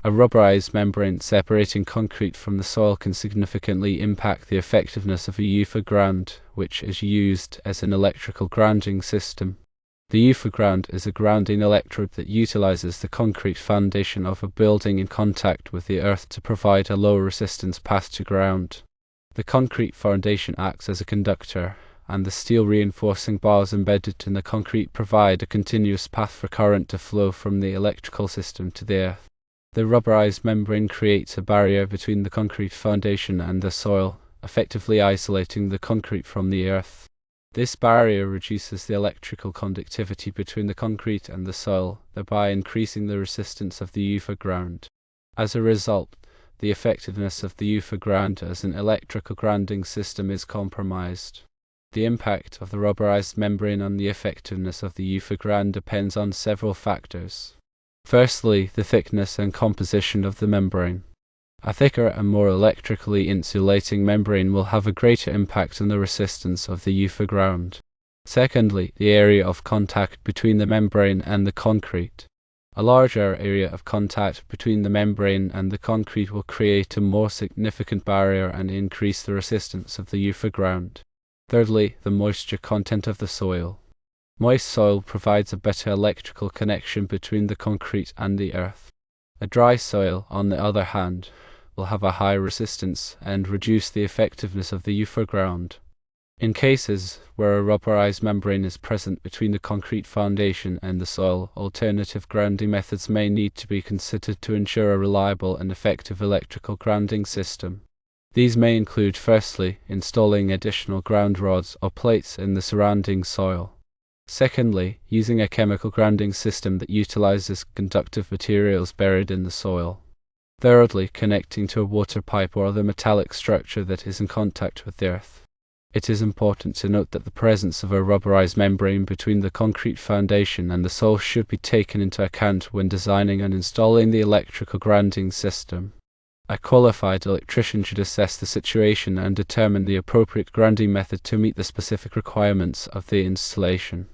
A rubberized membrane separating concrete from the soil can significantly impact the effectiveness of a Ufer ground, which is used as an electrical grounding system. The Ufer ground is a grounding electrode that utilizes the concrete foundation of a building in contact with the earth to provide a low resistance path to ground. The concrete foundation acts as a conductor, and the steel reinforcing bars embedded in the concrete provide a continuous path for current to flow from the electrical system to the earth. The rubberized membrane creates a barrier between the concrete foundation and the soil, effectively isolating the concrete from the earth. This barrier reduces the electrical conductivity between the concrete and the soil, thereby increasing the resistance of the Ufer ground. As a result, the effectiveness of the Ufer ground as an electrical grounding system is compromised. The impact of the rubberized membrane on the effectiveness of the Ufer ground depends on several factors. Firstly, the thickness and composition of the membrane. A thicker and more electrically insulating membrane will have a greater impact on the resistance of the Ufer ground. Secondly, the area of contact between the membrane and the concrete. A larger area of contact between the membrane and the concrete will create a more significant barrier and increase the resistance of the Ufer ground. Thirdly, the moisture content of the soil. Moist soil provides a better electrical connection between the concrete and the earth. A dry soil, on the other hand, will have a high resistance and reduce the effectiveness of the Ufer ground. In cases where a rubberized membrane is present between the concrete foundation and the soil, alternative grounding methods may need to be considered to ensure a reliable and effective electrical grounding system. These may include, firstly, installing additional ground rods or plates in the surrounding soil. Secondly, using a chemical grounding system that utilizes conductive materials buried in the soil. Thirdly, connecting to a water pipe or other metallic structure that is in contact with the earth. It is important to note that the presence of a rubberized membrane between the concrete foundation and the soil should be taken into account when designing and installing the electrical grounding system. A qualified electrician should assess the situation and determine the appropriate grounding method to meet the specific requirements of the installation.